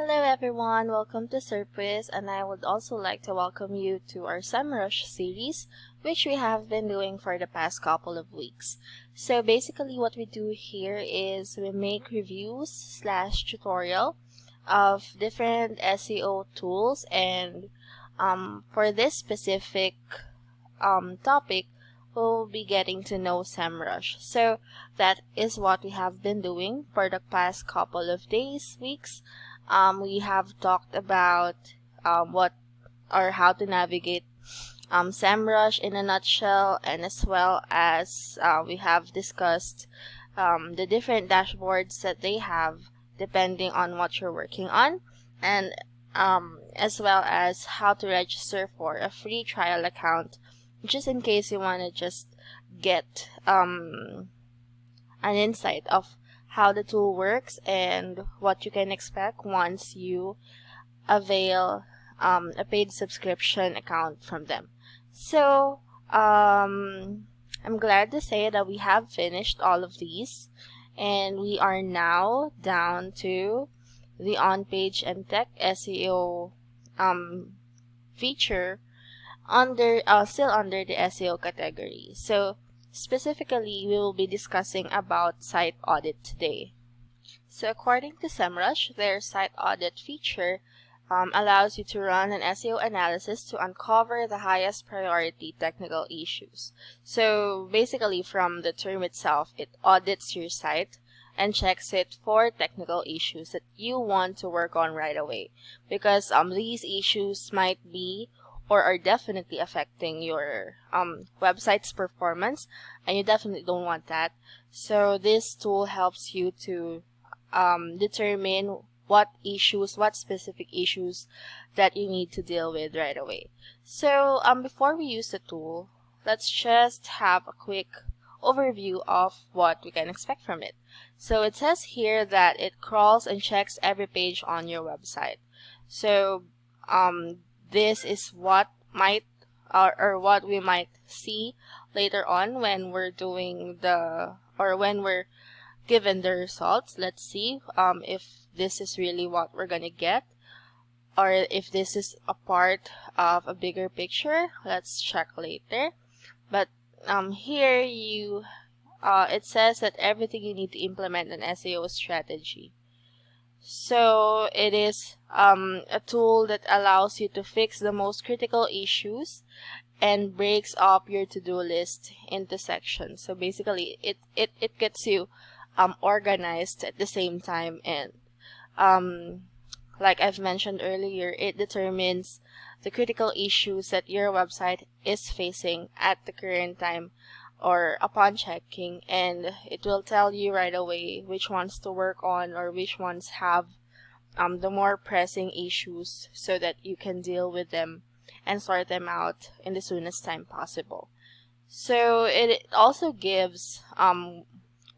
Hello everyone, welcome to Serpwizz, and I would also like to welcome you to our SEMRUSH series, which we have been doing for the past couple of weeks. So basically what we do here is we make reviews / tutorial of different SEO tools, and for this specific topic, we'll be getting to know SEMRUSH. So that is what we have been doing for the past couple of days, weeks. We have talked about what or how to navigate SEMRUSH in a nutshell, and as well as we have discussed the different dashboards that they have depending on what you're working on, and as well as how to register for a free trial account, just in case you want to just get an insight of how the tool works and what you can expect once you avail a paid subscription account from them. So I'm glad to say that we have finished all of these, and we are now down to the on-page and tech SEO feature still under the SEO category. So specifically, we will be discussing about site audit today. So according to SEMRUSH, their site audit feature allows you to run an SEO analysis to uncover the highest priority technical issues. So basically, from the term itself, it audits your site and checks it for technical issues that you want to work on right away, because these issues might be or are definitely affecting your website's performance, and you definitely don't want that. So this tool helps you to determine what specific issues that you need to deal with right away. So before we use the tool, let's just have a quick overview of what we can expect from it. So it says here that it crawls and checks every page on your website. So this is what might or what we might see later on when we're doing when we're given the results. Let's see if this is really what we're gonna get, or if this is a part of a bigger picture. Let's check later. But here it says that everything you need to implement an SEO strategy. So it is a tool that allows you to fix the most critical issues and breaks up your to-do list into sections. So basically, it gets you organized at the same time, and like I've mentioned earlier, it determines the critical issues that your website is facing at the current time or upon checking, and it will tell you right away which ones to work on or which ones have the more pressing issues, so that you can deal with them and sort them out in the soonest time possible. So it also gives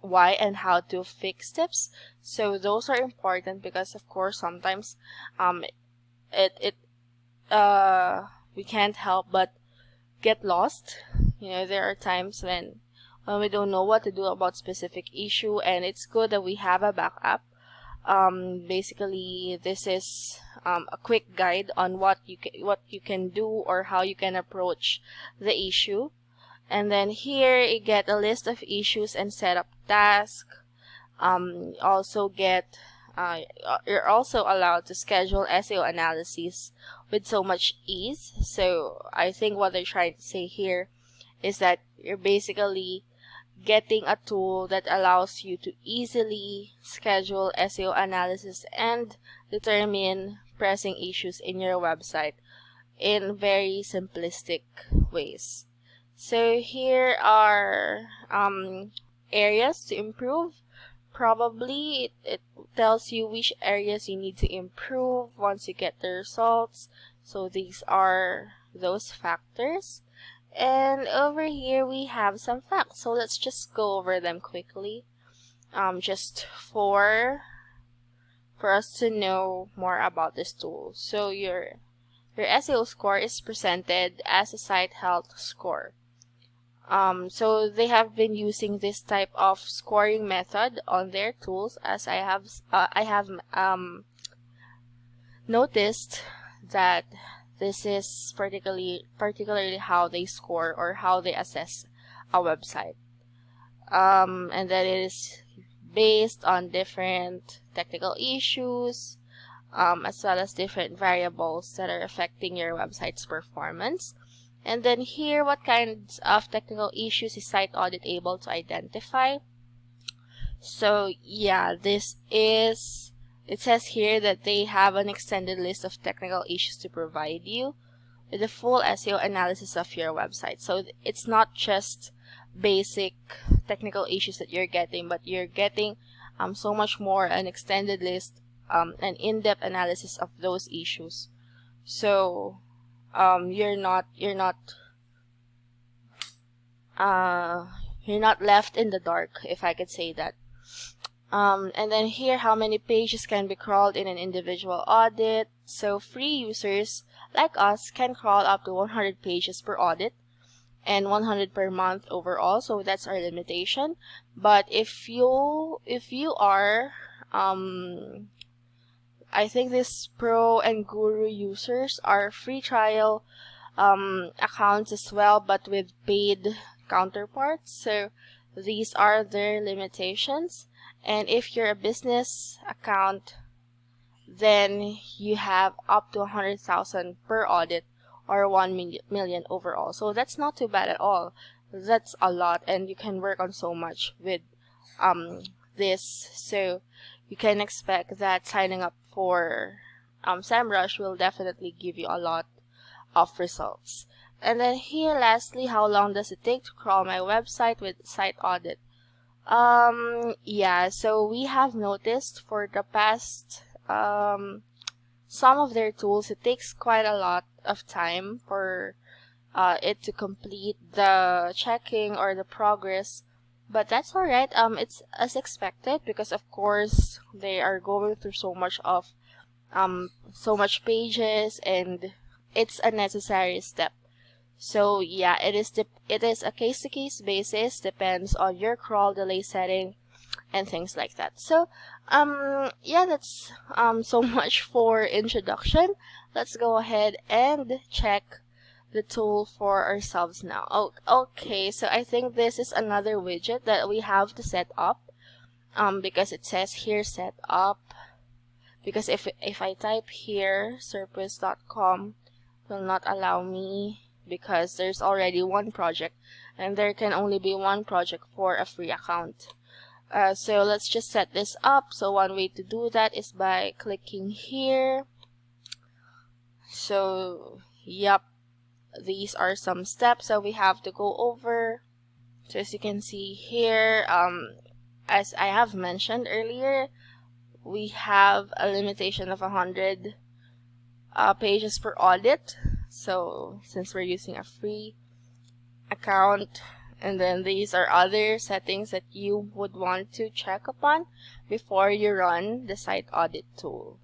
why and how to fix tips. So those are important because, of course, sometimes we can't help but get lost. There are times when we don't know what to do about specific issue, and it's good that we have a backup. Basically, this is a quick guide on what you can do or how you can approach the issue. And then here you get a list of issues and setup tasks. You're also allowed to schedule SEO analyses with so much ease. So I think what they're trying to say here is that you're basically getting a tool that allows you to easily schedule SEO analysis and determine pressing issues in your website in very simplistic ways. So here are areas to improve. Probably it tells you which areas you need to improve once you get the results. So these are those factors. And over here we have some facts. So let's just go over them quickly, just for us to know more about this tool. So your SEO score is presented as a site health score. So they have been using this type of scoring method on their tools, as I have noticed that this is particularly how they score or how they assess a website. And that it is based on different technical issues, as well as different variables that are affecting your website's performance. And then here, what kinds of technical issues is Site Audit able to identify? So yeah, it says here that they have an extended list of technical issues to provide you with a full SEO analysis of your website. So it's not just basic technical issues that you're getting, but you're getting so much more, an extended list, an in-depth analysis of those issues. So you're not left in the dark, if I could say that. And then here, how many pages can be crawled in an individual audit. So free users like us can crawl up to 100 pages per audit and 100 per month overall. So that's our limitation. But if you are I think this Pro and Guru users are free trial accounts as well, but with paid counterparts. So these are their limitations. And if you're a business account, then you have up to 100,000 per audit or 1 million overall. So that's not too bad at all. That's a lot, and you can work on so much with this. So you can expect that signing up for SEMRUSH will definitely give you a lot of results. And then here, lastly, how long does it take to crawl my website with Site Audit? Yeah, so we have noticed for the past some of their tools, it takes quite a lot of time for it to complete the checking or the progress, but that's alright. It's as expected, because of course they are going through so much pages, and it's a necessary step. So yeah, it is a case-to-case basis, depends on your crawl delay setting and things like that. So yeah, that's so much for introduction. Let's go ahead and check the tool for ourselves now. Okay, so I think this is another widget that we have to set up, because it says here set up, because if I type here serpwizz.com, it will not allow me, because there's already one project, and there can only be one project for a free account. So let's just set this up. So one way to do that is by clicking here. So yep, these are some steps that we have to go over. So as you can see here, as I have mentioned earlier, we have a limitation of 100 pages per audit. So since we're using a free account, and then these are other settings that you would want to check upon before you run the Site Audit tool.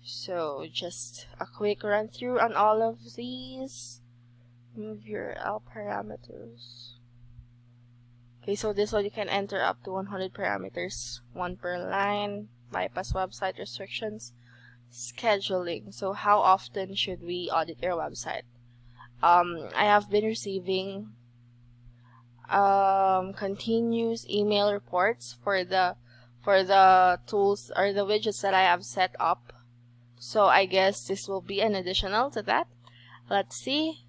So just a quick run through on all of these. Move URL parameters. Okay, so this one you can enter up to 100 parameters, 1 per line. Bypass website restrictions. Scheduling. So how often should we audit your website? I have been receiving continuous email reports for the tools or the widgets that I have set up. So I guess this will be an additional to that. Let's see.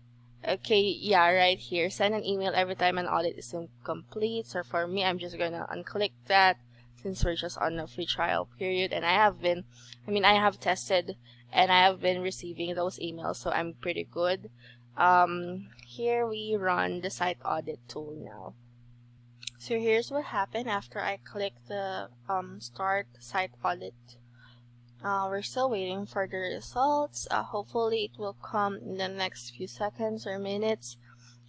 Okay, yeah, right here. Send an email every time an audit is incomplete. So for me, I'm just gonna unclick that, since we're just on a free trial period, and I have tested and I have been receiving those emails, so I'm pretty good. Here we run the Site Audit tool now. So here's what happened after I click the start Site Audit. We're still waiting for the results. Hopefully it will come in the next few seconds or minutes.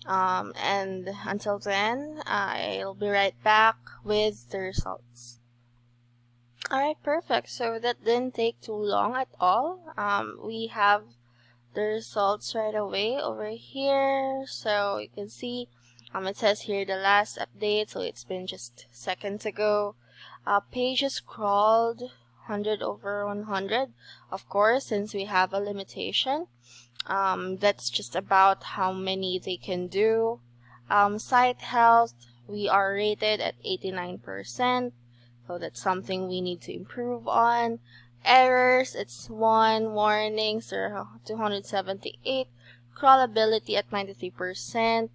And until then, I'll be right back with the results. Alright, perfect. So that didn't take too long at all. We have the results right away over here. So you can see it says here the last update, so it's been just seconds ago. Pages crawled 100 over 100. Of course, since we have a limitation, that's just about how many they can do. Site health, we are rated at 89%, so that's something we need to improve on. Errors, it's 1. Warnings are 278. Crawlability at 93%.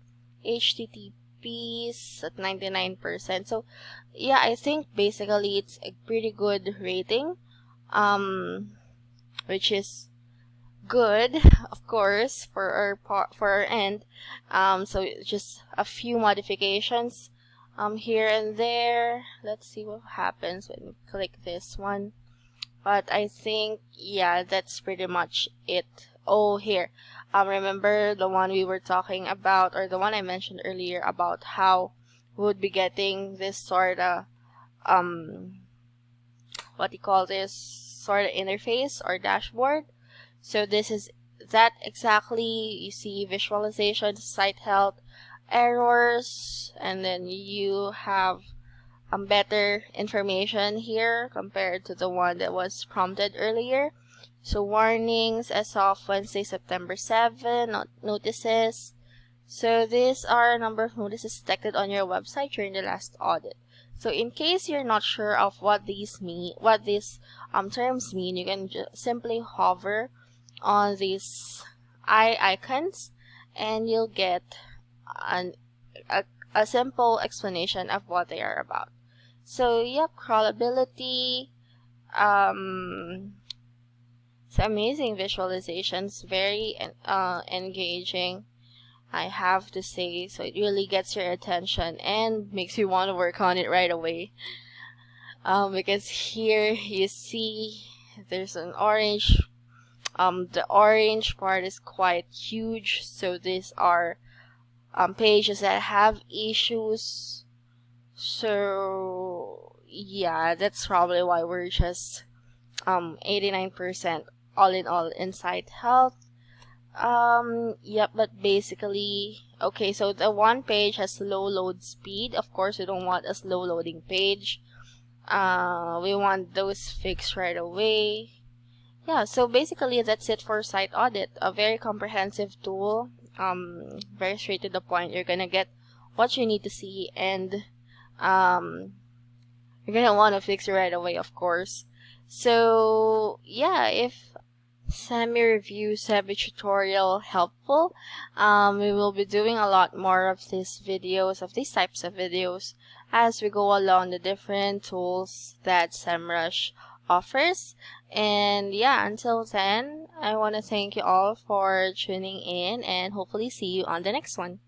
HTTPs at 99%. So yeah, I think basically it's a pretty good rating, which is good, of course, for our end. So just a few modifications here and there. Let's see what happens when we click this one. But I think, yeah, that's pretty much it. Oh, here. Remember the one we were talking about, or the one I mentioned earlier about how we would be getting this sort of, what do you call this, sort of interface or dashboard. So this is that exactly. You see visualization, site health, errors, and then you have better information here compared to the one that was prompted earlier. So warnings as of Wednesday, September 7, notices. So these are a number of notices detected on your website during the last audit. So in case you're not sure of what these terms mean, you can just simply hover on these eye icons and you'll get a simple explanation of what they are about. So yep, crawlability, it's amazing visualizations, very engaging, I have to say. So it really gets your attention and makes you want to work on it right away. Because here you see there's an orange. The orange part is quite huge. So these are pages that have issues. So yeah, that's probably why we're just 89% all in all in site health. Yep, but basically, okay, so the one page has low load speed. Of course, we don't want a slow loading page. We want those fixed right away. Yeah, so basically that's it for Site Audit. A very comprehensive tool, very straight to the point. You're gonna get what you need to see, and you're gonna want to fix it right away, of course. So yeah, if semi-review, semi-tutorial helpful, we will be doing a lot more of these types of videos as we go along the different tools that SEMRUSH offers. And yeah, until then, I want to thank you all for tuning in and hopefully see you on the next one.